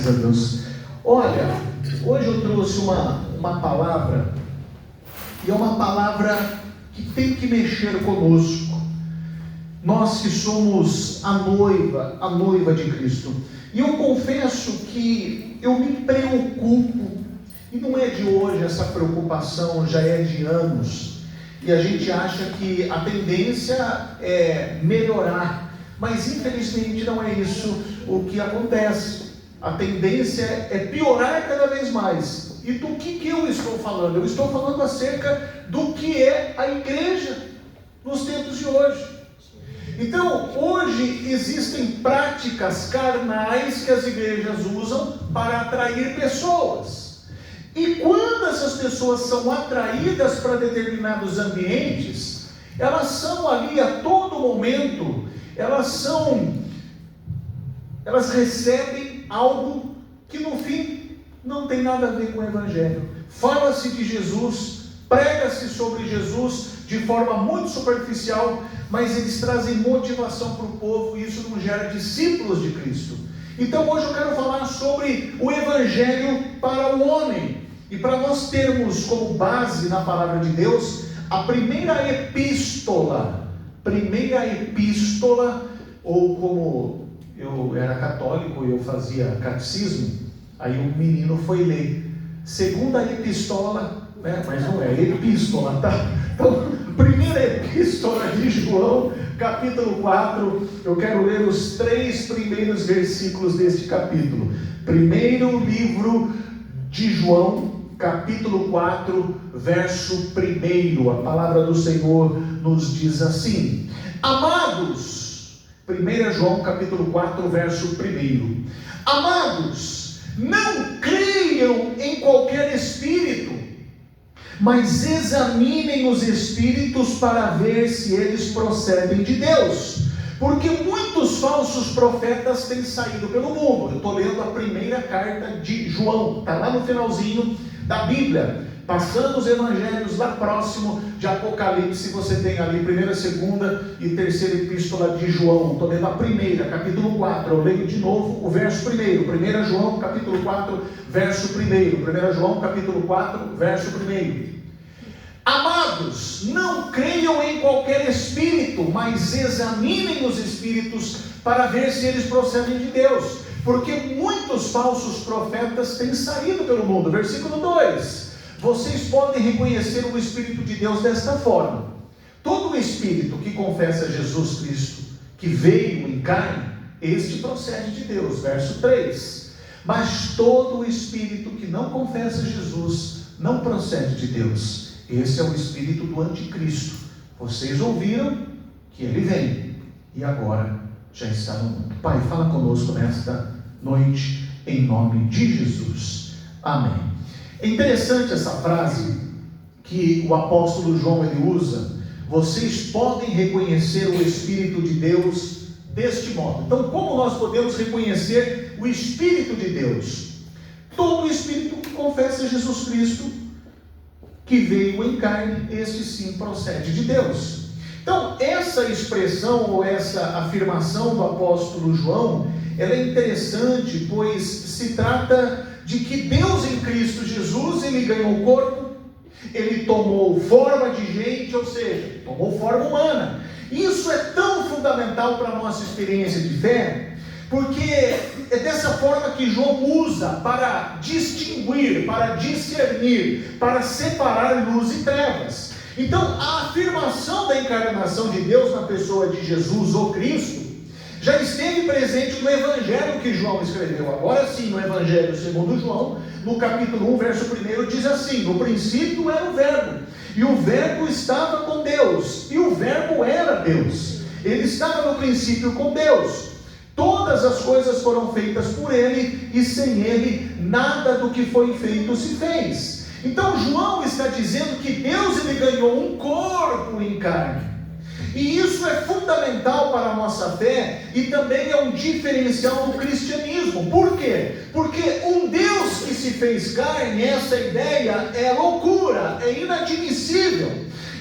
Glórias a Deus. Olha, hoje eu trouxe uma palavra, e é uma palavra que tem que mexer conosco. Nós que somos a noiva de Cristo. E eu confesso que eu me preocupo, e não é de hoje essa preocupação, já é de anos. E a gente acha que a tendência é melhorar, mas infelizmente não é isso o que acontece. A tendência é piorar cada vez mais. E do que eu estou falando? Eu estou falando acerca do que é a igreja nos tempos de hoje. Então, hoje existem práticas carnais que as igrejas usam para atrair pessoas. E quando essas pessoas são atraídas para determinados ambientes, elas são ali a todo momento, elas recebem algo que no fim não tem nada a ver com o Evangelho. Fala-se de Jesus, prega-se sobre Jesus de forma muito superficial, mas eles trazem motivação para o povo e isso não gera discípulos de Cristo. Então hoje eu quero falar sobre o Evangelho para o homem. E para nós termos como base na palavra de Deus, a primeira epístola, ou como eu era católico e eu fazia catecismo, aí o menino foi ler, segunda epístola, né? Mas não é epístola, tá? Então, primeira epístola de João, capítulo 4, eu quero ler os 3 primeiros versículos deste capítulo. Primeiro livro de João, capítulo 4, verso 1, a palavra do Senhor nos diz assim: amados, 1 João capítulo 4, verso 1, amados, não creiam em qualquer espírito, mas examinem os espíritos para ver se eles procedem de Deus, porque muitos falsos profetas têm saído pelo mundo. Eu estou lendo a primeira carta de João, está lá no finalzinho da Bíblia, passando os evangelhos lá próximo de Apocalipse, você tem ali primeira, segunda e terceira epístola de João. Estou lendo a primeira, capítulo 4, eu leio de novo o verso 1, 1 João capítulo 4, verso 1, 1 João capítulo 4, verso 1. Amados, não creiam em qualquer espírito, mas examinem os espíritos para ver se eles procedem de Deus, porque muitos falsos profetas têm saído pelo mundo. Versículo 2, vocês podem reconhecer o Espírito de Deus desta forma: todo espírito que confessa Jesus Cristo, que veio em carne, este procede de Deus. Verso 3, mas todo espírito que não confessa Jesus, não procede de Deus. Esse é o espírito do anticristo. Vocês ouviram que ele vem, e agora já está no mundo. Pai, fala conosco nesta noite, em nome de Jesus. Amém. É interessante essa frase que o apóstolo João ele usa: vocês podem reconhecer o Espírito de Deus deste modo. Então, como nós podemos reconhecer o Espírito de Deus? Todo espírito que confessa Jesus Cristo, que veio em carne, este sim procede de Deus. Então, essa expressão ou essa afirmação do apóstolo João, ela é interessante, pois se trata de que Deus em Cristo Jesus, ele ganhou corpo, ele tomou forma de gente, ou seja, tomou forma humana. Isso é tão fundamental para a nossa experiência de fé, porque é dessa forma que João usa para distinguir, para discernir, para separar luz e trevas. Então, a afirmação da encarnação de Deus na pessoa de Jesus, o Cristo, já esteve presente no Evangelho que João escreveu. Agora sim, no Evangelho segundo João, no capítulo 1, verso 1, diz assim: no princípio era o Verbo, e o Verbo estava com Deus, e o Verbo era Deus. Ele estava no princípio com Deus. Todas as coisas foram feitas por ele, e sem ele nada do que foi feito se fez. Então João está dizendo que Deus ele ganhou um corpo em carne. E isso é fundamental para a nossa fé e também é um diferencial do cristianismo. Por quê? Porque um Deus que se fez carne, essa ideia é loucura, é inadmissível.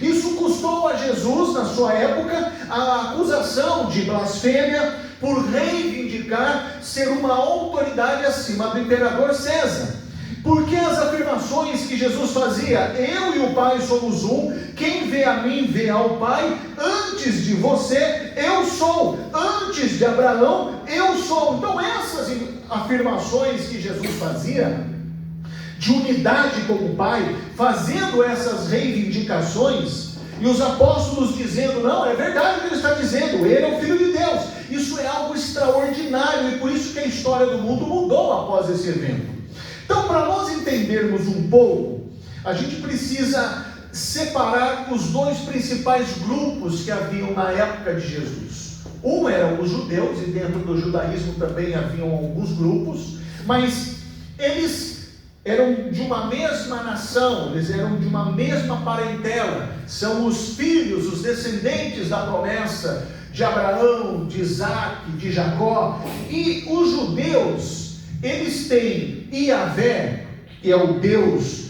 Isso custou a Jesus, na sua época, a acusação de blasfêmia, por reivindicar ser uma autoridade acima do imperador César. Porque as afirmações que Jesus fazia, eu e o Pai somos um, quem vê a mim vê ao Pai, antes de você eu sou, antes de Abraão eu sou. Então essas afirmações que Jesus fazia, de unidade com o Pai, fazendo essas reivindicações, e os apóstolos dizendo, não, é verdade o que ele está dizendo, ele é o Filho de Deus. Isso é algo extraordinário, e por isso que a história do mundo mudou após esse evento. Então, para nós entendermos um pouco, a gente precisa separar os dois principais grupos que haviam na época de Jesus. Um eram os judeus, e dentro do judaísmo também haviam alguns grupos, mas eles eram de uma mesma nação, eles eram de uma mesma parentela, são os filhos, os descendentes da promessa de Abraão, de Isaac, de Jacó. E os judeus, eles têm Yahvé, que é o Deus,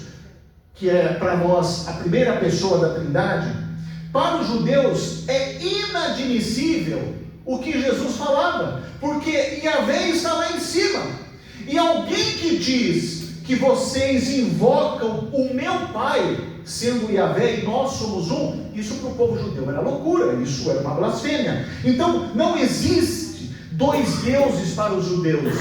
que é para nós a primeira pessoa da Trindade. Para os judeus é inadmissível o que Jesus falava, porque Yahvé está lá em cima. E alguém que diz que vocês invocam o meu Pai, sendo Yahvé e nós somos um, isso para o povo judeu era loucura, isso era uma blasfêmia. Então não existe dois deuses para os judeus,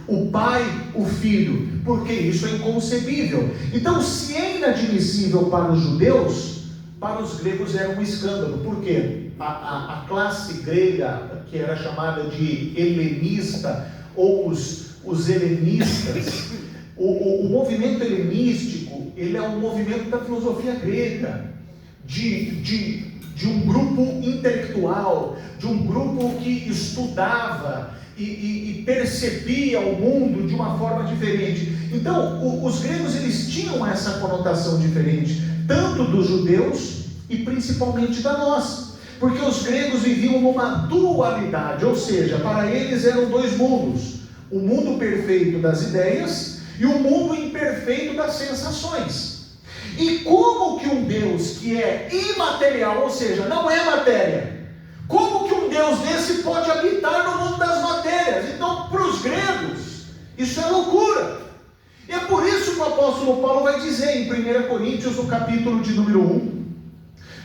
o Pai, o Filho, porque isso é inconcebível. Então, se é inadmissível para os judeus, para os gregos era um escândalo. Por quê? A classe grega, que era chamada de helenista, ou os helenistas, o movimento helenístico, ele é um movimento da filosofia grega, de um grupo intelectual, de um grupo que estudava e percebia o mundo de uma forma diferente. Então, os gregos, eles tinham essa conotação diferente, tanto dos judeus e principalmente da nós, porque os gregos viviam numa dualidade, ou seja, para eles eram dois mundos, o mundo perfeito das ideias e o mundo imperfeito das sensações. E como que um Deus que é imaterial, ou seja, não é matéria, como que um Deus desse pode habitar no mundo das matérias? Então, para os gregos, isso é loucura. E é por isso que o apóstolo Paulo vai dizer em 1 Coríntios, no capítulo de número 1,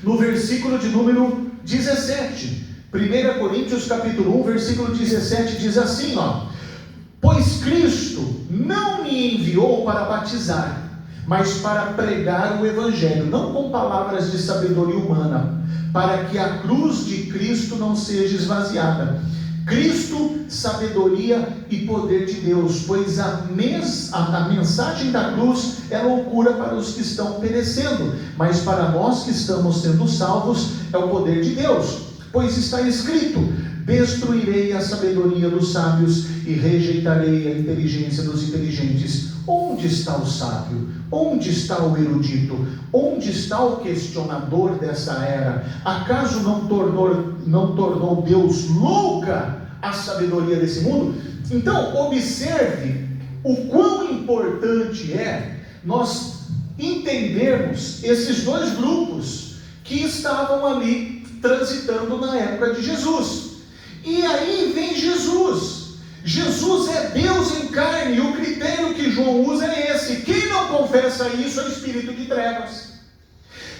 no versículo de número 17. 1 Coríntios capítulo 1, versículo 17, diz assim, pois Cristo não me enviou para batizar, mas para pregar o Evangelho, não com palavras de sabedoria humana, para que a cruz de Cristo não seja esvaziada. Cristo, sabedoria e poder de Deus, pois a mensagem da cruz é loucura para os que estão perecendo, mas para nós que estamos sendo salvos é o poder de Deus. Pois está escrito, destruirei a sabedoria dos sábios e rejeitarei a inteligência dos inteligentes. Onde está o sábio? Onde está o erudito? Onde está o questionador dessa era? Acaso não tornou Deus louca a sabedoria desse mundo? Então, observe o quão importante é nós entendermos esses dois grupos que estavam ali transitando na época de Jesus. E aí vem Jesus. Jesus é Deus em carne, e o critério que João usa é esse: quem não confessa isso é o espírito de trevas.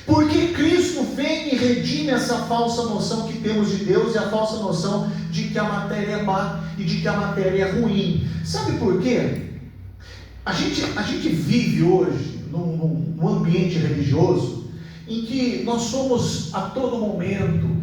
Porque Cristo vem e redime essa falsa noção que temos de Deus e a falsa noção de que a matéria é má e de que a matéria é ruim. Sabe por quê? A gente vive hoje num ambiente religioso em que nós somos a todo momento,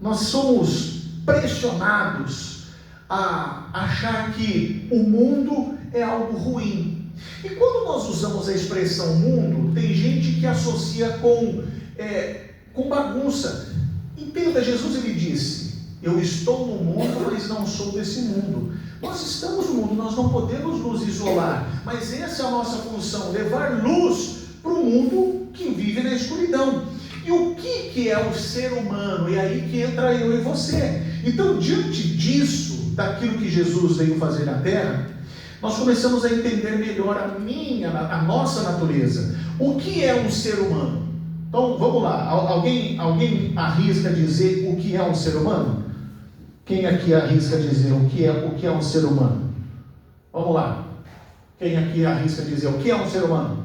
nós somos pressionados a achar que o mundo é algo ruim. E quando nós usamos a expressão mundo, tem gente que associa com bagunça. Entenda, Jesus ele disse, eu estou no mundo, mas não sou desse mundo. Nós estamos no mundo, nós não podemos nos isolar, mas essa é a nossa função, levar luz para o mundo que vive na escuridão. E o que é o ser humano? É aí que entra eu e você. Então, diante disso, daquilo que Jesus veio fazer na terra, nós começamos a entender melhor a nossa natureza. O que é um ser humano? Então, vamos lá. Alguém arrisca dizer o que é um ser humano? Quem aqui arrisca dizer o que é um ser humano? Vamos lá. Quem aqui arrisca dizer o que é um ser humano?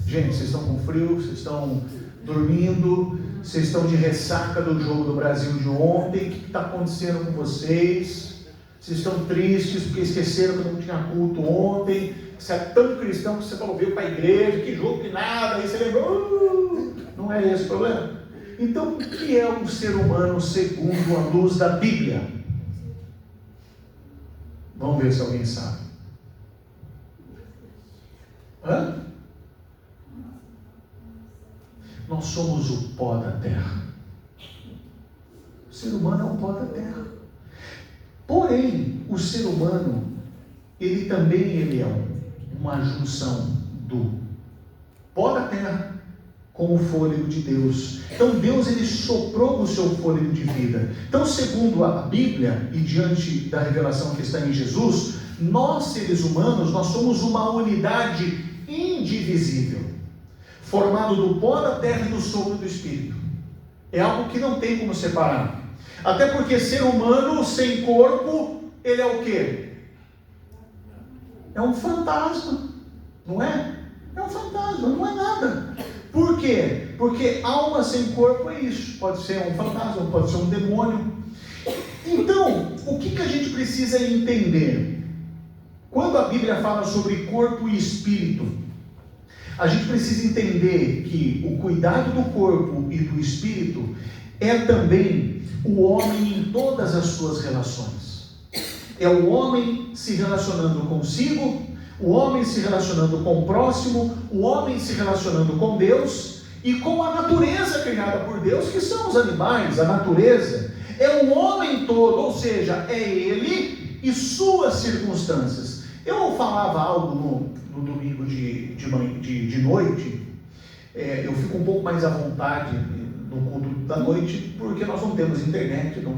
Gente, vocês estão com frio, vocês estão dormindo, vocês estão de ressaca do jogo do Brasil de ontem. O que está acontecendo com vocês? Vocês estão tristes porque esqueceram que não tinha culto ontem. Você é tão cristão que você falou, veio para a igreja, que jogo que nada, aí você lembrou. Não é esse o problema? Então, o que é um ser humano segundo a luz da Bíblia? Vamos ver se alguém sabe. Hã? Nós somos o pó da terra. O ser humano é o pó da terra. Porém, o ser humano, ele também é uma junção do pó da terra com o fôlego de Deus. Então Deus, ele soprou o seu fôlego de vida. Então, segundo a Bíblia e diante da revelação que está em Jesus, nós seres humanos, nós somos uma unidade indivisível, formado do pó da terra e do sopro do Espírito. É algo que não tem como separar. Até porque ser humano sem corpo, ele é o quê? É um fantasma, não é? É um fantasma, não é nada. Por quê? Porque alma sem corpo é isso. Pode ser um fantasma, pode ser um demônio. Então, o que a gente precisa entender? Quando a Bíblia fala sobre corpo e espírito, a gente precisa entender que o cuidado do corpo e do espírito é também o homem em todas as suas relações. É o homem se relacionando consigo, o homem se relacionando com o próximo, o homem se relacionando com Deus e com a natureza criada por Deus, que são os animais. A natureza é o homem todo, ou seja, é ele e suas circunstâncias. Eu falava algo no domingo de noite, eu fico um pouco mais à vontade no culto da noite, porque nós não temos internet, não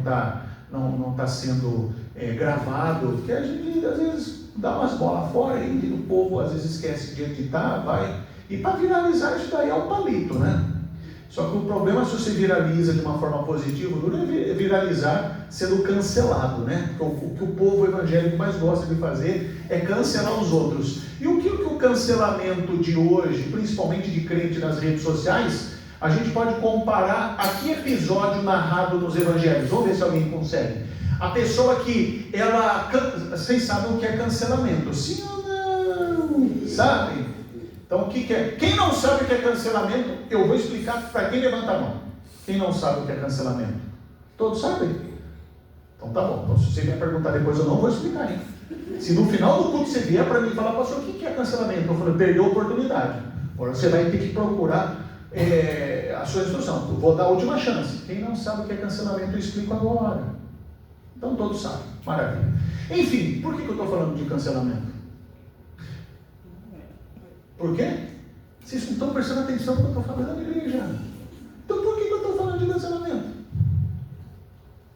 está sendo gravado, porque a gente às vezes dá umas bolas fora e o povo às vezes esquece de editar, vai. E para viralizar isso daí é o palito, né? Só que o problema é se você viraliza de uma forma positiva, não é viralizar sendo cancelado, né? O que o povo evangélico mais gosta de fazer é cancelar os outros. E o que o cancelamento de hoje, principalmente de crente nas redes sociais, a gente pode comparar a que episódio narrado nos evangelhos? Vamos ver se alguém consegue. A pessoa que vocês sabem o que é cancelamento, sim ou não? Sabem? Então o que é? Quem não sabe o que é cancelamento, eu vou explicar para quem levanta a mão. Quem não sabe o que é cancelamento? Todos sabem? Então tá bom. Então, se você vier perguntar depois, eu não vou explicar, hein? Se no final do culto você vier para mim e falar, pastor, o que é cancelamento? Eu falei, perdeu a oportunidade. Agora você vai ter que procurar a sua instrução. Eu vou dar a última chance. Quem não sabe o que é cancelamento, eu explico agora. Então todos sabem. Maravilha. Enfim, por que eu estou falando de cancelamento? Por quê? Vocês não estão prestando atenção no que eu estou falando na igreja. Então por que eu estou falando de cancelamento?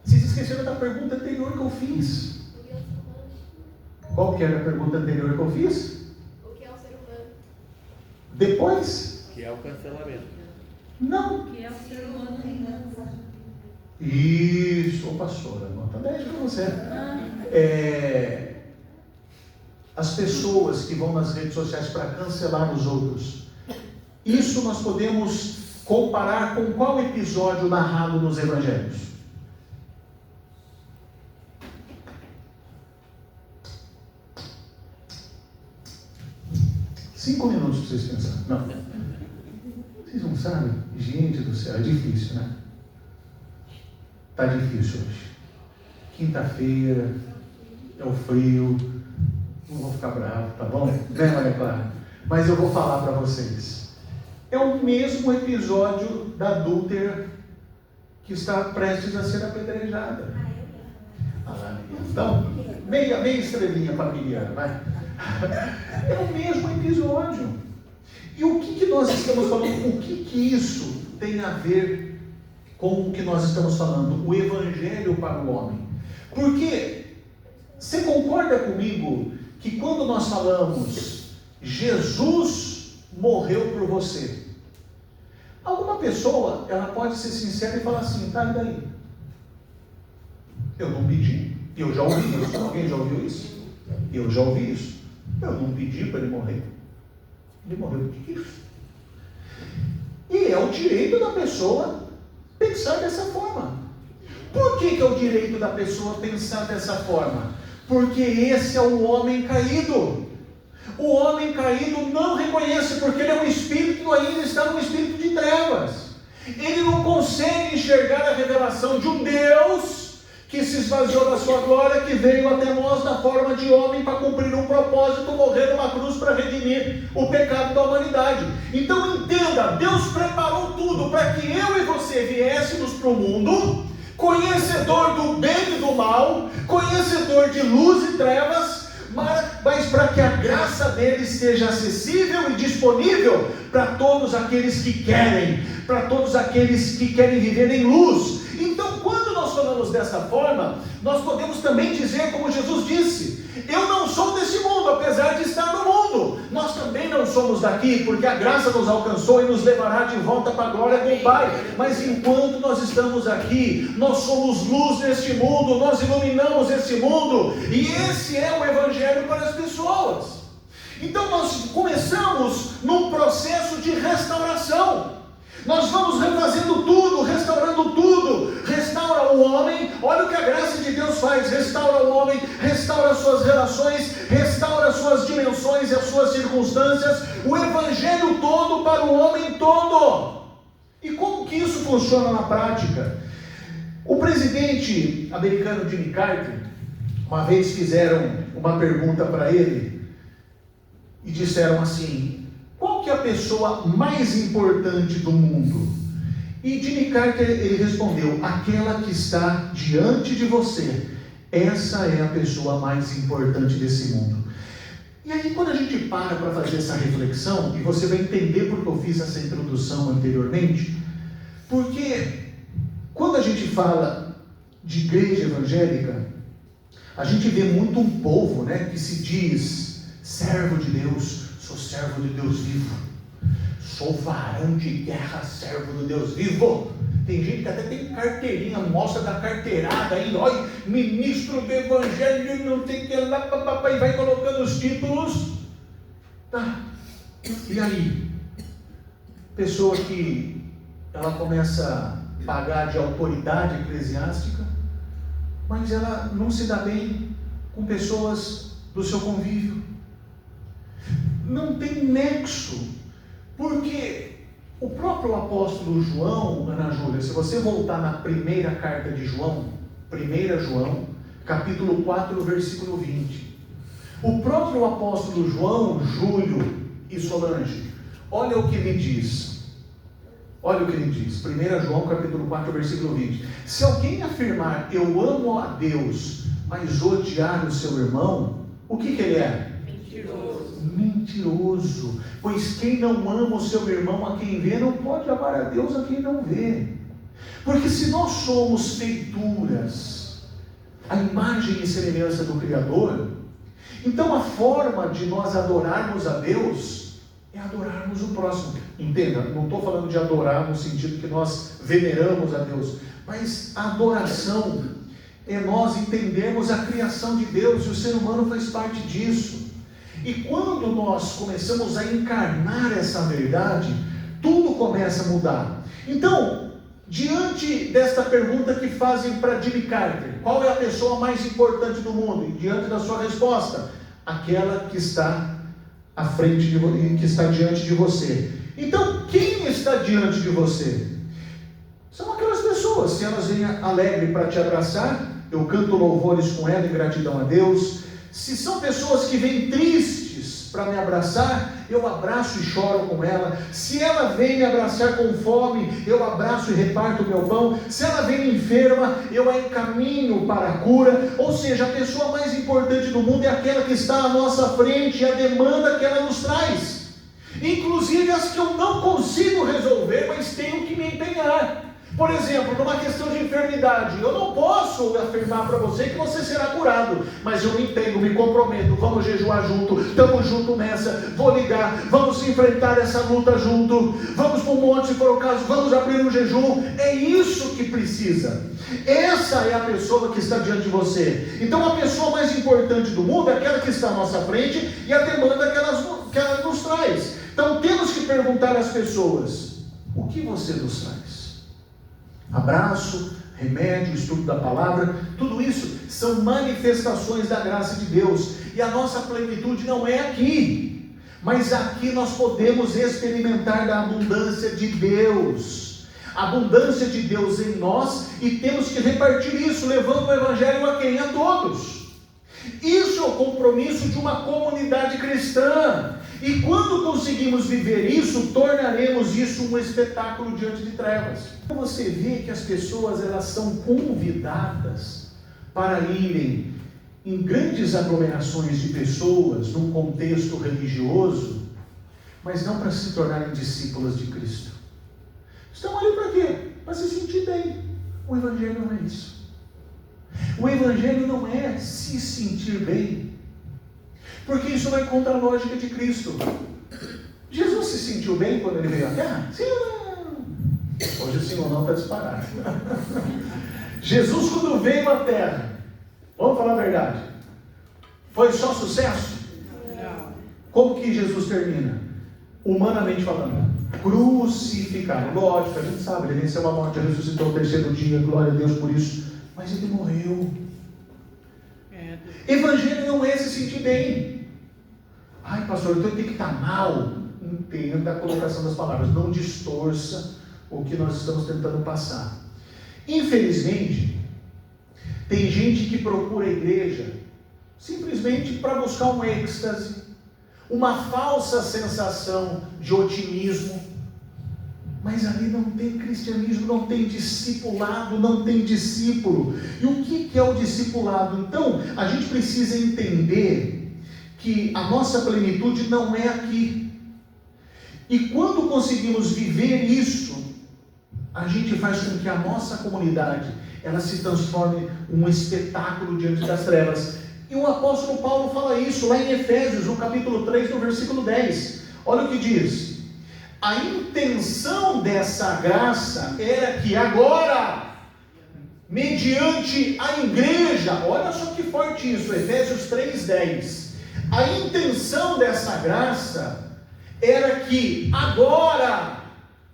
Vocês esqueceram da pergunta anterior que eu fiz. Qual que era a pergunta anterior que eu fiz? O que é o ser humano? Depois? Que é o cancelamento. Não. O que é o ser humano? Isso, pastora, nota 10 para você. As pessoas que vão nas redes sociais para cancelar os outros, isso nós podemos comparar com qual episódio narrado nos evangelhos? Cinco minutos para vocês pensarem. Não. Vocês não sabem? Gente do céu, é difícil, né? Está difícil hoje. Quinta-feira, é o frio, não vou ficar bravo, tá bom? Né, Maria Clara? Mas eu vou falar para vocês. É o mesmo episódio da adúltera que está prestes a ser apedrejada. Então, meia estrelinha para a Miriam, vai. É o mesmo episódio. E o que nós estamos falando? O que isso tem a ver com o que nós estamos falando? O evangelho para o homem. Porque você concorda comigo que quando nós falamos Jesus morreu por você, alguma pessoa ela pode ser sincera e falar assim, tá, e daí? Eu não pedi. Eu já ouvi isso. Alguém já ouviu isso? Eu já ouvi isso. Eu não pedi para ele morrer. Ele morreu. O que é isso? E é o direito da pessoa pensar dessa forma. Por que é o direito da pessoa pensar dessa forma? Porque esse é o homem caído. O homem caído não reconhece, porque ele é um espírito que ainda está num espírito de trevas. Ele não consegue enxergar a revelação de um Deus que se esvaziou da sua glória, que veio até nós na forma de homem para cumprir um propósito, morrer numa cruz para redimir o pecado da humanidade. Então entenda, Deus preparou tudo para que eu e você viéssemos para o mundo, conhecedor do bem e do mal, conhecedor de luz e trevas, mas para que a graça dele esteja acessível e disponível para todos aqueles que querem, para todos aqueles que querem viver em luz. Então, quando nós falamos dessa forma, nós podemos também dizer, como Jesus disse: eu não sou desse mundo, apesar de estar no mundo. Nós também não somos daqui, porque a graça nos alcançou e nos levará de volta para a glória com o Pai. Mas enquanto nós estamos aqui, nós somos luz neste mundo, nós iluminamos esse mundo, e esse é o Evangelho para as pessoas. Então nós começamos num processo de restauração. Nós vamos refazendo tudo, restaurando tudo. Restaura o homem. Olha o que a graça de Deus faz: restaura o homem, restaura as suas relações, restaura as suas dimensões e as suas circunstâncias, o Evangelho todo para o homem todo. E como que isso funciona na prática? O presidente americano Jimmy Carter, uma vez fizeram uma pergunta para ele e disseram assim: qual que é a pessoa mais importante do mundo? E Jimmy Carter, ele respondeu: aquela que está diante de você. Essa é a pessoa mais importante desse mundo. E aí, quando a gente para fazer essa reflexão, e você vai entender porque eu fiz essa introdução anteriormente, porque quando a gente fala de igreja evangélica, a gente vê muito um povo, né, que se diz servo de Deus. Sou servo de Deus vivo, sou varão de guerra, servo do Deus vivo. Tem gente que até tem carteirinha, mostra da carteirada aí, olha, ministro do Evangelho, não tem que ir lá, e vai colocando os títulos. Tá, e aí? Pessoa que ela começa a pagar de autoridade eclesiástica, mas ela não se dá bem com pessoas do seu convívio. Não tem nexo, porque o próprio apóstolo João, Ana Júlia, se você voltar na primeira carta de João, 1 João, capítulo 4, versículo 20, o próprio apóstolo João, Júlio e Solange, olha o que ele diz. Olha o que ele diz, 1 João, capítulo 4, versículo 20. Se alguém afirmar: eu amo a Deus, mas odiar o seu irmão, o que ele é? Mentiroso, pois quem não ama o seu irmão a quem vê, não pode amar a Deus a quem não vê. Porque se nós somos feituras, a imagem e semelhança do Criador, então a forma de nós adorarmos a Deus é adorarmos o próximo. Entenda, não estou falando de adorar no sentido que nós veneramos a Deus, mas a adoração é nós entendermos a criação de Deus, e o ser humano faz parte disso. E quando nós começamos a encarnar essa verdade, tudo começa a mudar. Então, diante desta pergunta que fazem para Jimmy Carter, qual é a pessoa mais importante do mundo? E diante da sua resposta, aquela que está à frente de você, que está diante de você. Então, quem está diante de você? São aquelas pessoas. Se elas vêm alegre para te abraçar, eu canto louvores com ela em gratidão a Deus. Se são pessoas que vêm tristes para me abraçar, eu abraço e choro com ela. Se ela vem me abraçar com fome, eu abraço e reparto o meu pão. Se ela vem enferma, eu a encaminho para a cura. Ou seja, a pessoa mais importante do mundo é aquela que está à nossa frente, e a demanda que ela nos traz, inclusive as que eu não consigo resolver, mas tenho que me empenhar. Por exemplo, numa questão de enfermidade, eu não posso posso afirmar para você que você será curado, mas eu me empenho, me comprometo, vamos jejuar junto, estamos juntos nessa, vou ligar, vamos enfrentar essa luta junto, vamos para o monte se for o caso, vamos abrir um jejum. É isso que precisa. Essa é a pessoa que está diante de você. Então a pessoa mais importante do mundo é aquela que está à nossa frente e a demanda que ela nos traz. Então temos que perguntar às pessoas: o que você nos traz? Abraço, remédio, estudo da palavra, tudo isso são manifestações da graça de Deus. E a nossa plenitude não é aqui, mas aqui nós podemos experimentar da abundância de Deus. A abundância de Deus em nós, e temos que repartir isso, levando o Evangelho a quem? A todos. Isso é o compromisso de uma comunidade cristã. E quando conseguimos viver isso, tornaremos isso um espetáculo diante de trevas. Você vê que as pessoas, elas são convidadas para irem em grandes aglomerações de pessoas, num contexto religioso, mas não para se tornarem discípulas de Cristo. Estão ali para quê? Para se sentir bem. O Evangelho não é isso. O Evangelho não é se sentir bem, porque isso vai contra a lógica de Cristo. Jesus se sentiu bem quando ele veio à Terra? Sim ou não? Hoje o sim ou não está disparado. Jesus, quando veio à Terra, vamos falar a verdade, foi só sucesso? Não. Como que Jesus termina? Humanamente falando, crucificado. Lógico, a gente sabe, ele venceu a morte, ressuscitou no terceiro dia, glória a Deus por isso, mas ele morreu. Evangelho não é se sentir bem. Ai, pastor, então eu tenho que estar mal. Entenda a colocação das palavras, não distorça o que nós estamos tentando passar. Infelizmente, tem gente que procura a igreja simplesmente para buscar um êxtase, uma falsa sensação de otimismo, mas ali não tem cristianismo, não tem discipulado, não tem discípulo. E o que é o discipulado? Então, a gente precisa entender que a nossa plenitude não é aqui. E quando conseguimos viver isso, a gente faz com que a nossa comunidade, ela se transforme em um espetáculo diante das trevas. E o apóstolo Paulo fala isso lá em Efésios, no capítulo 3, no versículo 10. Olha o que diz. A intenção dessa graça era que agora, mediante a igreja, olha só que forte isso, Efésios 3:10. A intenção dessa graça era que agora,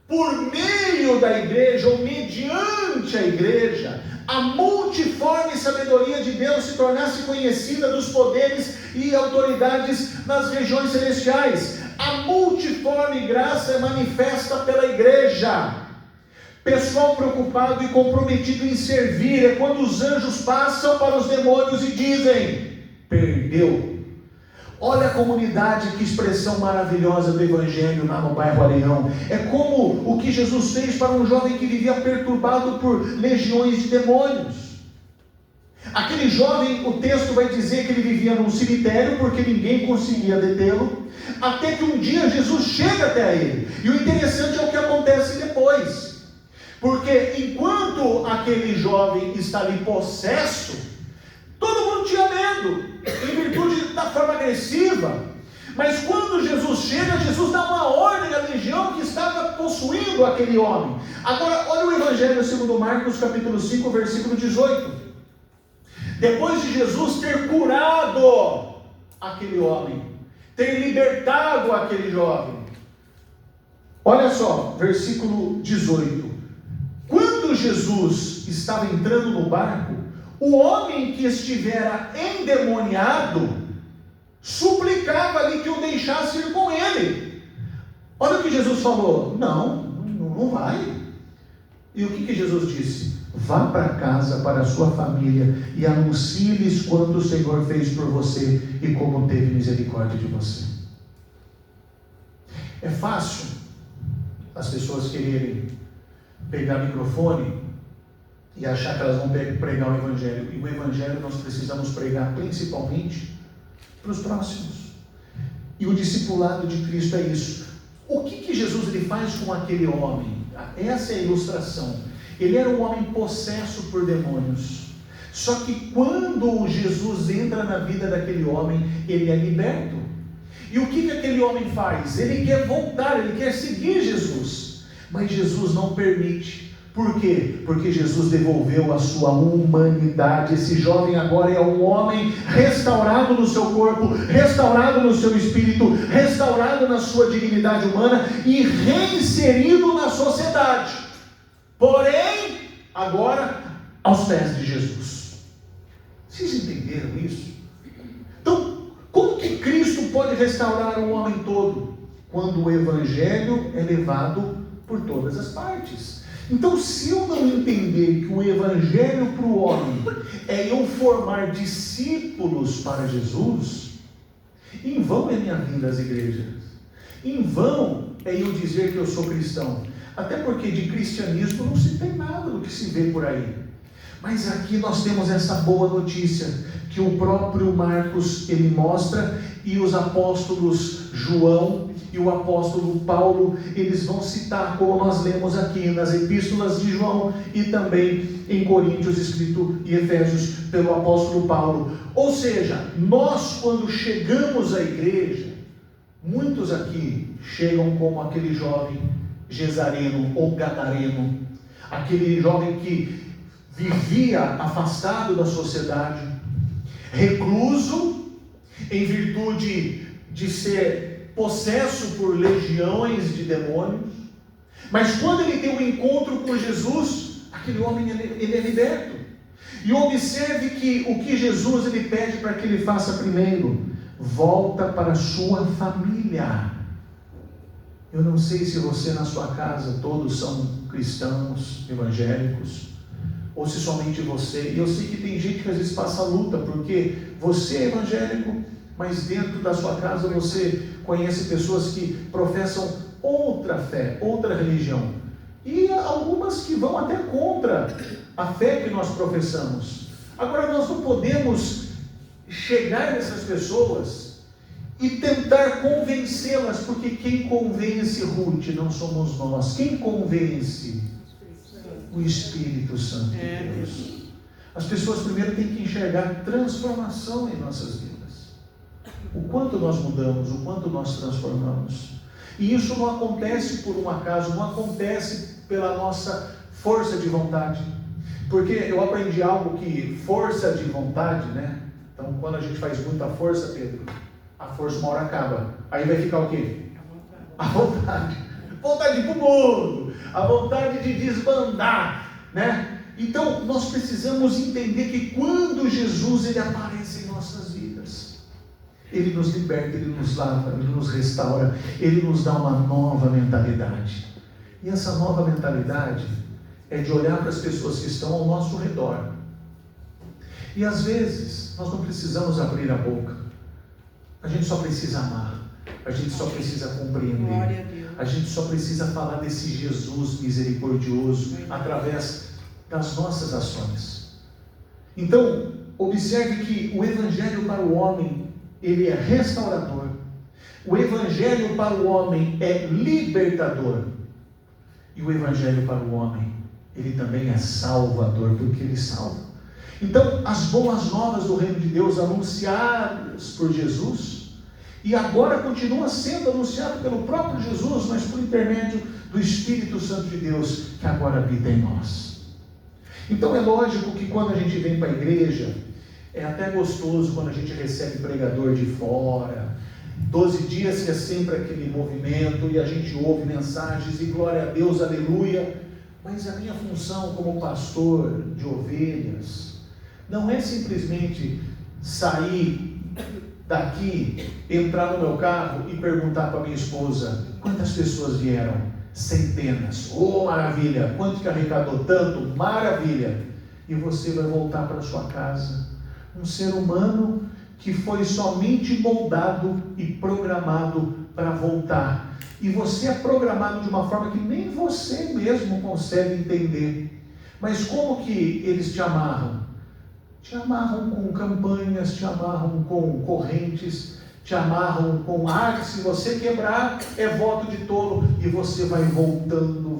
por meio da igreja, ou mediante a igreja, a multiforme sabedoria de Deus se tornasse conhecida dos poderes e autoridades nas regiões celestiais. A multiforme graça é manifesta pela igreja. Pessoal preocupado e comprometido em servir. É quando os anjos passam para os demônios e dizem: perdeu. Olha a comunidade, que expressão maravilhosa do Evangelho lá no bairro Areião. É como o que Jesus fez para um jovem que vivia perturbado por legiões de demônios. Aquele jovem, o texto vai dizer que ele vivia num cemitério porque ninguém conseguia detê-lo, até que um dia Jesus chega até ele. E o interessante é o que acontece depois, porque enquanto aquele jovem está ali possesso, todo mundo tinha medo, em virtude da forma agressiva. Mas quando Jesus chega, Jesus dá uma ordem à legião que estava possuindo aquele homem. Agora, olha o Evangelho segundo Marcos, capítulo 5, versículo 18. Depois de Jesus ter curado aquele homem, ter libertado aquele jovem, olha só, versículo 18. Quando Jesus estava entrando no barco, o homem que estivera endemoniado suplicava ali que o deixasse ir com ele. Olha o que Jesus falou: não vai. E o que Jesus disse? Vá para casa, para a sua família, e anuncie-lhes quanto o Senhor fez por você e como teve misericórdia de você. É fácil as pessoas quererem pegar microfone e achar que elas vão pregar o Evangelho. E o Evangelho nós precisamos pregar principalmente para os próximos. E o discipulado de Cristo é isso. O que Jesus ele faz com aquele homem? Essa é a ilustração. Ele era um homem possesso por demônios. Só que quando Jesus entra na vida daquele homem, ele é liberto. E o que aquele homem faz? Ele quer voltar, ele quer seguir Jesus. Mas Jesus não permite. Por quê? Porque Jesus devolveu a sua humanidade. Esse jovem agora é um homem restaurado no seu corpo, restaurado no seu espírito, restaurado na sua dignidade humana e reinserido na sociedade. Porém, agora, aos pés de Jesus. Vocês entenderam isso? Então, como que Cristo pode restaurar um homem todo? Quando o Evangelho é levado por todas as partes. Então, se eu não entender que o Evangelho para o homem é eu formar discípulos para Jesus, em vão é minha vinda às igrejas. Em vão é eu dizer que eu sou cristão. Até porque de cristianismo não se tem nada do que se vê por aí. Mas aqui nós temos essa boa notícia, que o próprio Marcos ele mostra, e os apóstolos João e o apóstolo Paulo, eles vão citar, como nós lemos aqui nas epístolas de João e também em Coríntios, escrito em Efésios pelo apóstolo Paulo. Ou seja, nós quando chegamos à igreja, muitos aqui chegam como aquele jovem Gesareno ou Gadareno, aquele jovem que vivia afastado da sociedade, recluso, em virtude de ser possesso por legiões de demônios, mas quando ele tem um encontro com Jesus, aquele homem ele é liberto. E observe que o que Jesus ele pede para que ele faça primeiro: volta para a sua família. Eu não sei se você na sua casa todos são cristãos, evangélicos, ou se somente você. E eu sei que tem gente que às vezes passa luta, porque você é evangélico, mas dentro da sua casa você conhece pessoas que professam outra fé, outra religião. E algumas que vão até contra a fé que nós professamos. Agora nós não podemos chegar nessas pessoas e tentar convencê-las, porque quem convence, Ruth, não somos nós. Quem convence? O Espírito Santo de Deus. As pessoas primeiro têm que enxergar transformação em nossas vidas. O quanto nós mudamos, o quanto nós transformamos. E isso não acontece por um acaso, não acontece pela nossa força de vontade. Porque eu aprendi algo que força de vontade, né? Então quando a gente faz muita força, Pedro, a força uma hora acaba. Aí vai ficar o quê? A vontade. Vontade para o mundo, a vontade de desbandar, né? Então nós precisamos entender que quando Jesus ele aparece em nossas vidas, ele nos liberta, ele nos lava, ele nos restaura, ele nos dá uma nova mentalidade. E essa nova mentalidade é de olhar para as pessoas que estão ao nosso redor. E às vezes nós não precisamos abrir a boca, a gente só precisa amar, a gente só precisa compreender. A gente só precisa falar desse Jesus misericordioso através das nossas ações. Então, observe que o Evangelho para o homem, ele é restaurador. O Evangelho para o homem é libertador. E o Evangelho para o homem, ele também é salvador, porque ele salva. Então, as boas novas do reino de Deus, anunciadas por Jesus, e agora continua sendo anunciado pelo próprio Jesus, mas por intermédio do Espírito Santo de Deus, que agora habita em nós. Então é lógico que quando a gente vem para a igreja, é até gostoso quando a gente recebe pregador de fora, 12 dias que é sempre aquele movimento, e a gente ouve mensagens, e glória a Deus, aleluia. Mas a minha função como pastor de ovelhas, não é simplesmente sair daqui, entrar no meu carro e perguntar para minha esposa: quantas pessoas vieram? Centenas. Oh, maravilha! Quanto que arrecadou? Tanto? Maravilha! E você vai voltar para sua casa, um ser humano que foi somente moldado e programado para voltar. E você é programado de uma forma que nem você mesmo consegue entender. Mas como que eles te amarram? Te amarram com campanhas, te amarram com correntes, te amarram com se você quebrar, é voto de tolo, e você vai voltando,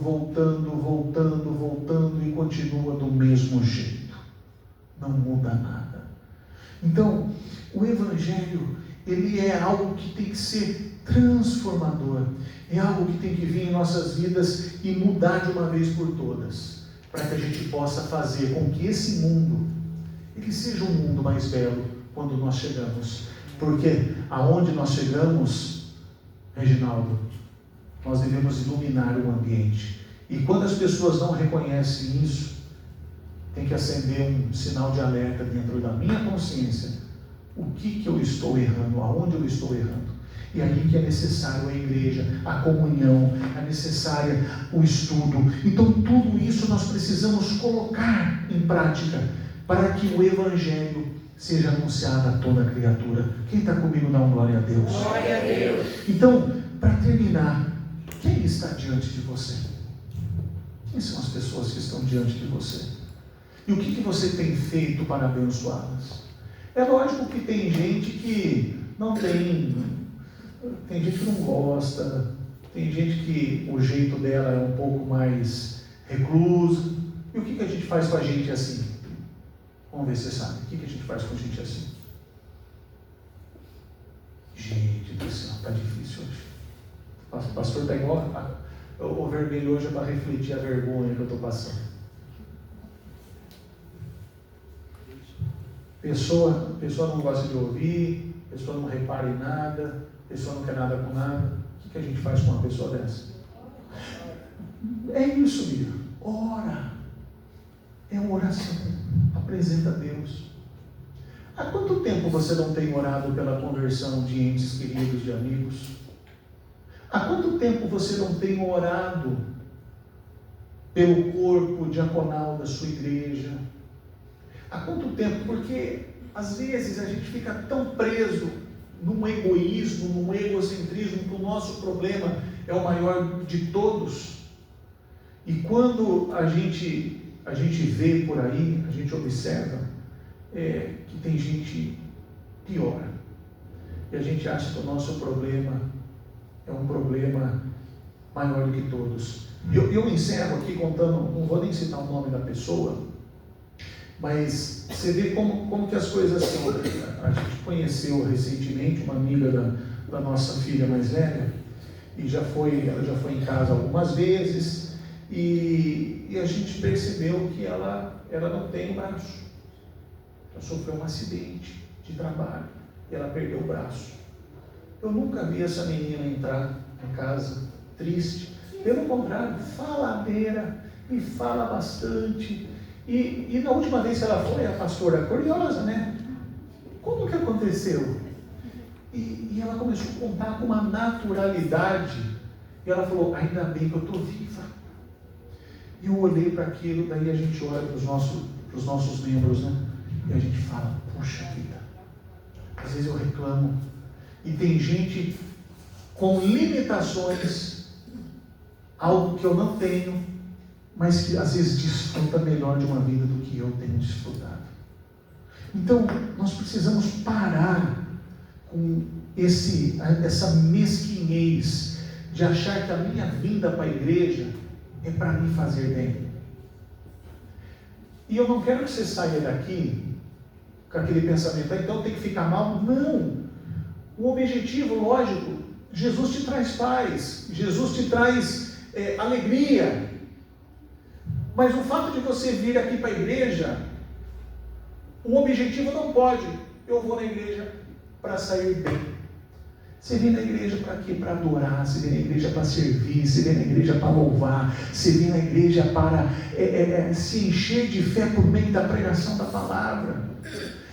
e continua do mesmo jeito. não muda nada. Então, o Evangelho, ele é algo que tem que ser transformador, é algo que tem que vir em nossas vidas e mudar de uma vez por todas, para que a gente possa fazer com que esse mundo, ele seja um mundo mais belo quando nós chegamos, porque aonde nós chegamos, Reginaldo, nós devemos iluminar o ambiente, e quando as pessoas não reconhecem isso, tem que acender um sinal de alerta dentro da minha consciência, o que eu estou errando, aonde eu estou errando. E aí que é necessário a igreja, a comunhão, é necessária o estudo. Então tudo isso nós precisamos colocar em prática, para que o Evangelho seja anunciado a toda criatura. Quem está comigo dá uma glória a Deus. Glória a Deus. Então, para terminar, quem está diante de você? Quem são as pessoas que estão diante de você? E o que você tem feito para abençoá-las? É lógico que tem gente que não tem gente que não gosta, tem gente que o jeito dela é um pouco mais recluso. E o que a gente faz com a gente assim? Vamos ver se você sabe. O que a gente faz com a gente assim? Gente do céu, está difícil hoje. O pastor está igual. O vermelho hoje é para refletir a vergonha que eu estou passando. Pessoa não gosta de ouvir, pessoa não repara em nada, pessoa não quer nada com nada. O que a gente faz com uma pessoa dessa? É isso, Bia. Ora. É uma oração. Apresenta a Deus. Há quanto tempo você não tem orado pela conversão de entes queridos, de amigos? Há quanto tempo você não tem orado pelo corpo diaconal da sua igreja? Há quanto tempo? Porque às vezes a gente fica tão preso num egoísmo, num egocentrismo, que o nosso problema é o maior de todos. E quando a gente vê por aí, a gente observa que tem gente pior. E a gente acha que o nosso problema é um problema maior do que todos. Eu encerro aqui contando, não vou nem citar o nome da pessoa, mas você vê como que as coisas são. A gente conheceu recentemente uma amiga da nossa filha mais velha, e ela já foi em casa algumas vezes, e a gente percebeu que ela não tem o braço. Ela sofreu um acidente de trabalho e ela perdeu o braço. Eu nunca vi essa menina entrar em casa triste. Pelo contrário, faladeira, e fala bastante. E na última vez que ela foi, a pastora, curiosa, né? Como que aconteceu? E ela começou a contar com uma naturalidade. E ela falou, ainda bem que eu estou viva. E eu olhei para aquilo, daí a gente olha para os nossos membros, né? E a gente fala, puxa vida, às vezes eu reclamo. E tem gente com limitações, algo que eu não tenho, mas que às vezes desfruta melhor de uma vida do que eu tenho desfrutado. Então, nós precisamos parar com essa mesquinhez de achar que a minha vinda para a igreja é para me fazer bem. E eu não quero que você saia daqui com aquele pensamento, então tem que ficar mal. Não! O objetivo, lógico, Jesus te traz paz, Jesus te traz alegria. Mas o fato de você vir aqui para a igreja, o objetivo não pode. Eu vou na igreja para sair bem. Você vem na igreja para quê? Para adorar. Você vem na igreja para servir. Você vem na igreja para louvar. Você vem na igreja para se encher de fé por meio da pregação da palavra.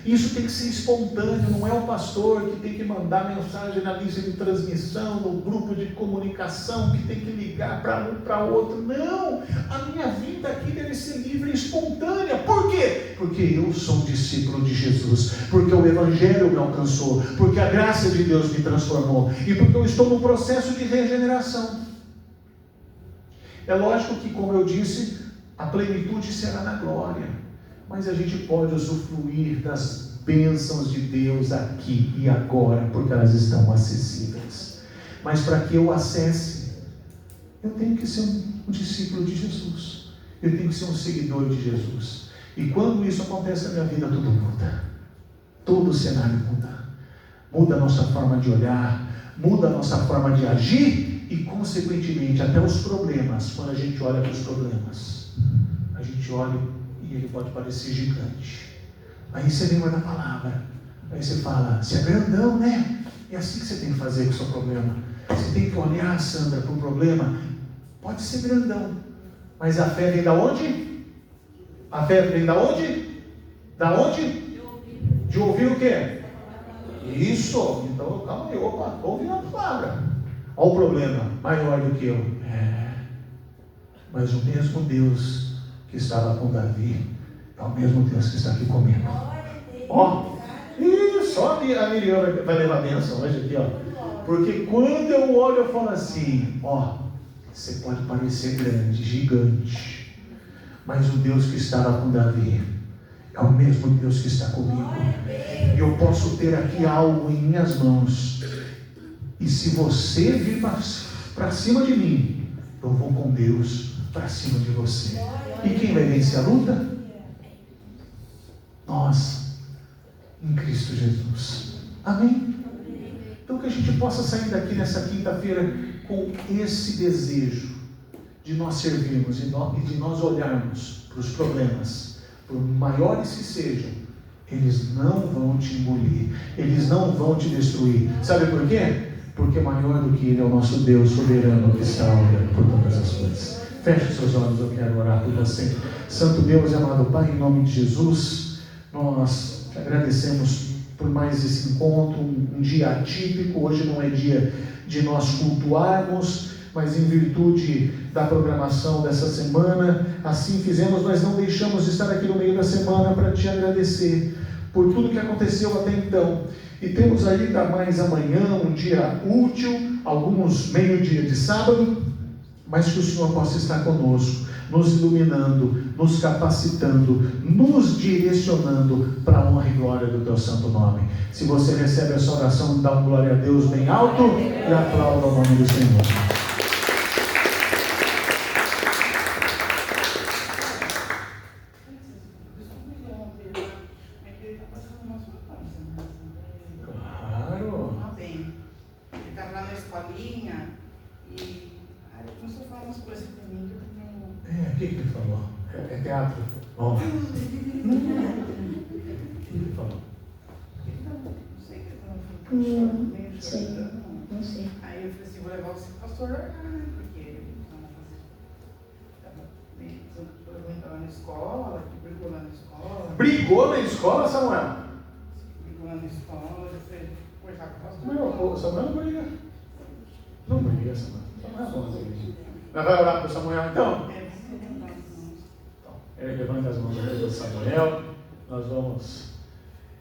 Isso tem que ser espontâneo, não é o pastor que tem que mandar mensagem na lista de transmissão, no grupo de comunicação, que tem que ligar para um para outro. Não! A minha vida aqui deve ser livre e espontânea. Por quê? Porque eu sou um discípulo de Jesus, porque o Evangelho me alcançou, porque a graça de Deus me transformou, e porque eu estou no processo de regeneração. É lógico que, como eu disse, a plenitude será na glória. Mas a gente pode usufruir das bênçãos de Deus aqui e agora, porque elas estão acessíveis. Mas para que eu acesse, eu tenho que ser um discípulo de Jesus. Eu tenho que ser um seguidor de Jesus. E quando isso acontece na minha vida, tudo muda. Todo o cenário muda. Muda a nossa forma de olhar, muda a nossa forma de agir e, consequentemente, até os problemas. Quando a gente olha para os problemas, a gente olha e ele pode parecer gigante. Aí você lembra da palavra. Aí você fala, você é grandão, né? É assim que você tem que fazer com o seu problema. Você tem que olhar, Sandra, para o problema. Pode ser grandão. Mas a fé vem da onde? A fé vem da onde? Da onde? De ouvir o quê? Isso. Então, calma aí. Opa, estou ouvindo a palavra. Olha o problema. Maior do que eu. Mas o mesmo Deus que estava com Davi é o mesmo Deus que está aqui comigo. Ó. Só a Miriam vai levar a bênção hoje aqui, ó. Porque quando eu olho, eu falo assim, ó, você pode parecer grande, gigante, mas o Deus que estava com Davi é o mesmo Deus que está comigo. E eu posso ter aqui algo em minhas mãos. E se você vir para cima de mim, eu vou com Deus para cima de você. E quem vai vencer a luta? Nós. Em Cristo Jesus. Amém? Então que a gente possa sair daqui nessa quinta-feira com esse desejo de nós servirmos e de nós olharmos para os problemas, por maiores que sejam, eles não vão te engolir, eles não vão te destruir. Sabe por quê? Porque maior do que Ele é o nosso Deus soberano que está olhando por todas as coisas. Feche os seus olhos, eu quero orar por você. Santo Deus e amado Pai, em nome de Jesus, nós te agradecemos por mais esse encontro, um dia atípico. Hoje não é dia de nós cultuarmos, mas em virtude da programação dessa semana, assim fizemos. Nós não deixamos de estar aqui no meio da semana para te agradecer por tudo que aconteceu até então. E temos ainda mais amanhã, um dia útil, alguns meio-dia de sábado, mas que o Senhor possa estar conosco, nos iluminando, nos capacitando, nos direcionando para a honra e glória do teu santo nome. Se você recebe essa oração, dá uma glória a Deus bem alto e aplauda o nome do Senhor. Claro. Ele estava lá na escolinha e começou a falar umas coisas para mim que eu não... O que ele falou? É teatro? Oh. O que ele falou? Não sei o que Não sei. Aí eu falei assim, vou levar você para pastor, porque estava na escola, brigou lá na escola. Brigou na escola, Samuel? Brigou lá na escola, eu falei, conversar com o pastor. Samuel não briga. Não briga, Samuel. Samuel não briga. Nós vamos orar para o Samuel, então? Ele levanta as mãos aqui do Samuel. Nós vamos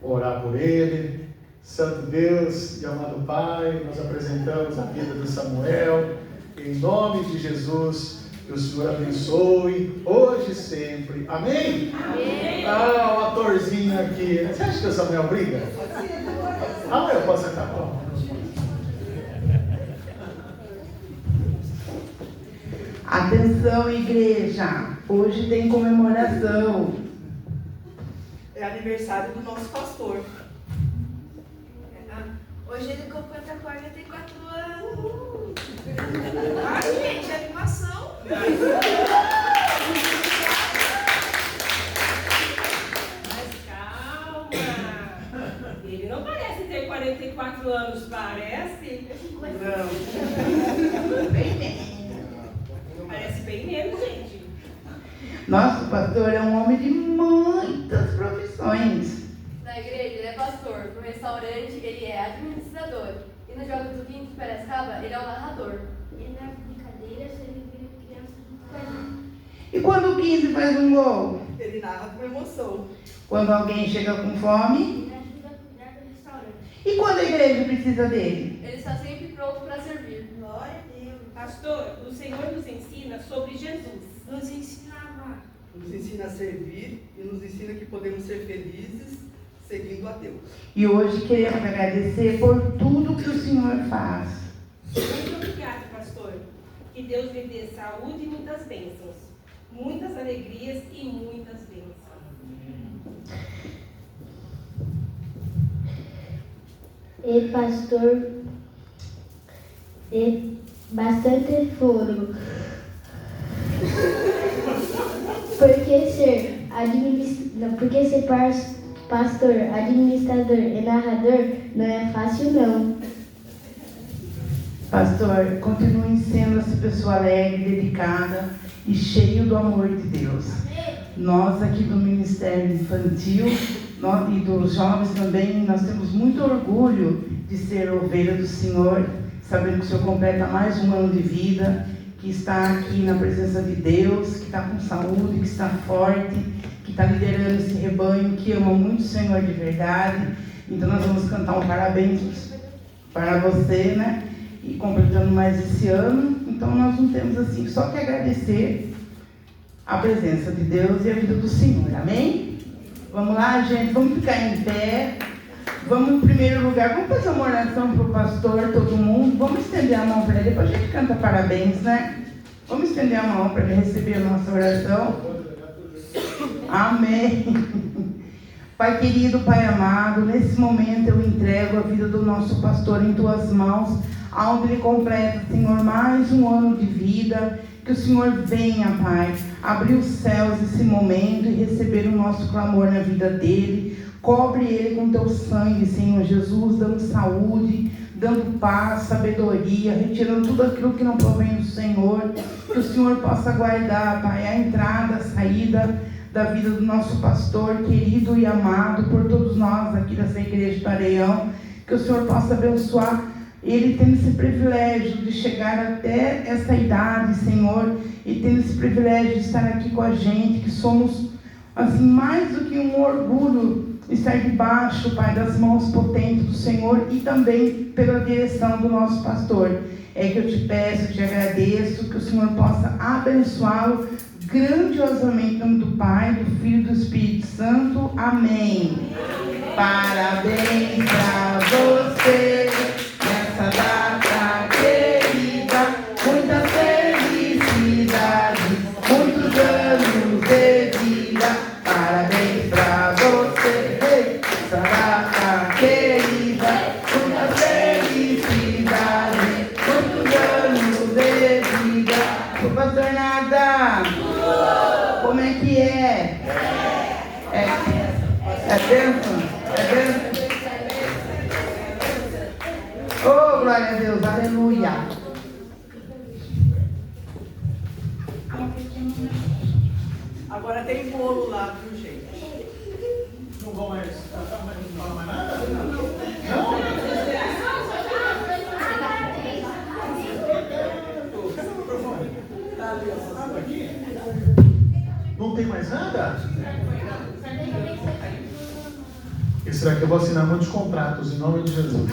orar por ele. Santo Deus e amado Pai, nós apresentamos a vida do Samuel. Em nome de Jesus, que o Senhor abençoe hoje e sempre. Amém? Amém. Ah, um atorzinho aqui. Você acha que o Samuel briga? Eu posso acabar. Atenção, igreja! Hoje tem comemoração. É aniversário do nosso pastor. Hoje ele completa 44 anos. Ai, gente, animação. Mas calma. Ele não parece ter 44 anos, parece? Não. Bem menos. Parece bem menos, gente. Nosso pastor é um homem de muitas profissões. Na igreja ele é pastor, no restaurante ele é administrador. E nos Jogos do 15 de Piracicaba ele é o narrador. E nas brincadeiras ele vira criança do carinho. E quando o 15 faz um gol? Ele narra com emoção. Quando alguém chega com fome? Ele ajuda a cuidar do restaurante. E quando a igreja precisa dele? Ele está sempre pronto para servir. Glória a Deus. Pastor, o Senhor nos ensina sobre Jesus. Nos ensina a amar. Nos ensina a servir e nos ensina que podemos ser felizes seguindo a Deus. E hoje queremos agradecer por tudo que o Senhor faz. Muito obrigado, pastor. Que Deus lhe dê saúde e muitas bênçãos. Muitas alegrias e muitas bênçãos. e pastor e bastante fôlego. Porque ser pastor, administrador e narrador não é fácil não. Pastor, continue sendo essa pessoa alegre, dedicada e cheio do amor de Deus. Nós aqui do Ministério Infantil e dos jovens também, nós temos muito orgulho de ser ovelha do Senhor, sabendo que o Senhor completa mais um ano de vida, que está aqui na presença de Deus, que está com saúde, que está forte, que está liderando esse rebanho, que ama muito o Senhor de verdade. Então nós vamos cantar um parabéns para você, né? E completando mais esse ano. Então nós não temos assim, só que agradecer a presença de Deus e a vida do Senhor, amém? Vamos lá, gente, vamos ficar em pé. Vamos, em primeiro lugar, vamos fazer uma oração para o pastor, todo mundo. Vamos estender a mão para ele, depois a gente canta parabéns, né? Vamos estender a mão para ele receber a nossa oração. Amém. Pai querido, Pai amado, nesse momento eu entrego a vida do nosso pastor em Tuas mãos, aonde ele completa, Senhor, mais um ano de vida. Que o Senhor venha, Pai, abrir os céus nesse momento e receber o nosso clamor na vida dele. Cobre ele com Teu sangue, Senhor Jesus, dando saúde, dando paz, sabedoria, retirando tudo aquilo que não provém do Senhor. Que o Senhor possa guardar, Pai, a entrada, a saída da vida do nosso pastor, querido e amado por todos nós aqui dessa igreja de Areião. Que o Senhor possa abençoar ele tendo esse privilégio de chegar até essa idade, Senhor, e tendo esse privilégio de estar aqui com a gente, que somos, assim, mais do que um orgulho, estar debaixo, Pai, das mãos potentes do Senhor e também pela direção do nosso pastor. É que eu te peço, te agradeço, que o Senhor possa abençoá-lo grandiosamente, em nome do Pai, do Filho e do Espírito Santo. Amém. Parabéns pra você nessa data querida, muitas felicidades, muitos anos de vida. Parabéns pra você nessa data querida, muitas felicidades, muitos anos de vida. O pastor Nada, como é que é? É bênção? É bênção? Oh, glória a Deus, aleluia. Agora tem bolo lá, viu, gente? Não vão mais. Não fala mais nada? Não? Não tem mais nada? E será que eu vou assinar muitos contratos em nome de Jesus?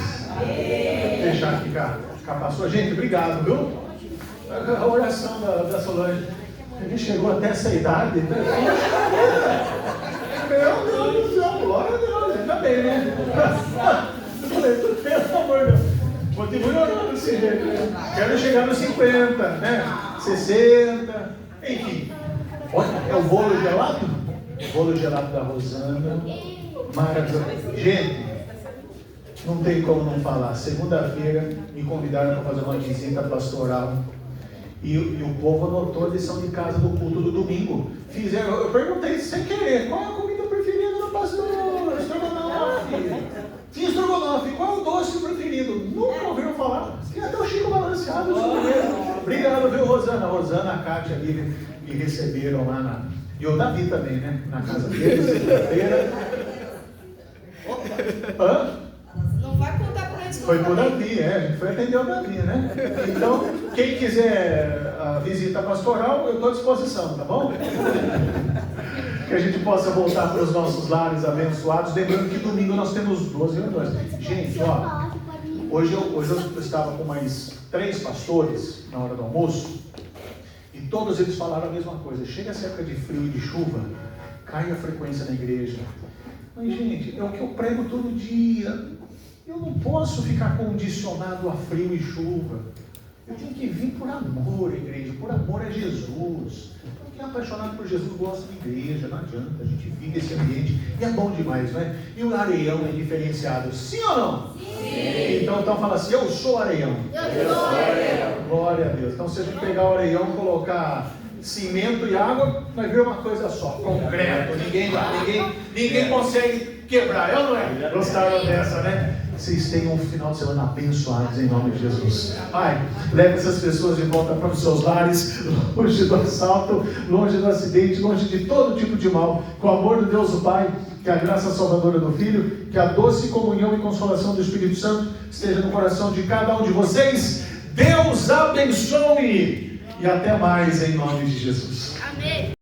Deixar ficar passou. Gente, obrigado, viu? A oração da Solange. Ele chegou até essa idade. Meu Deus do céu, glória a Deus. Ainda bem, né? Pelo amor de Deus. Continue orando desse jeito. Né? Quero chegar nos 50, né? 60, enfim. Olha, é o bolo gelado? O bolo gelado da Rosana. Maravilhoso. Gente, não tem como não falar. Segunda-feira me convidaram para fazer uma visita pastoral. E o povo anotou a lição de casa do culto do domingo. Eu perguntei sem querer, qual é a comida preferida do pastor? Estrogonofe. Tinha estrogonofe, qual é o doce preferido? Nunca ouviram falar. Tinha até o Chico balanceado. Obrigado, viu, Rosana? A Rosana, a Kátia ali me receberam lá na... E o Davi também, né? Na casa dele, segunda-feira. Hã? Não vai contar para eles. Foi pro Davi, a gente foi atender o Davi, né? Então, quem quiser a visita pastoral, eu estou à disposição, tá bom? Que a gente possa voltar para os nossos lares abençoados. Lembrando que domingo nós temos 12 reuniões. Gente, ó, hoje eu estava com mais 3 pastores na hora do almoço e todos eles falaram a mesma coisa. Chega essa época de frio e de chuva, cai a frequência na igreja. Mas, gente, é o que eu prego todo dia. Eu não posso ficar condicionado a frio e chuva. Eu tenho que vir por amor, igreja, por amor a Jesus. quem é apaixonado por Jesus gosta de igreja, não adianta, a gente vive esse ambiente e é bom demais, não é? E o Areião é diferenciado, sim ou não? Sim! Então fala assim, eu sou Areião. Eu sou Areião. Glória a Deus. Então se a gente pegar o Areião, colocar cimento e água, vai vir uma coisa só, concreto, ninguém consegue quebrar, é ou não é? Gostaram dessa, né? Vocês tenham um final de semana abençoados em nome de Jesus. Pai, leve essas pessoas de volta para os seus lares, longe do assalto, longe do acidente, longe de todo tipo de mal, com o amor de Deus o Pai, que a graça salvadora do Filho, que a doce comunhão e consolação do Espírito Santo esteja no coração de cada um de vocês. Deus abençoe e até mais em nome de Jesus. Amém.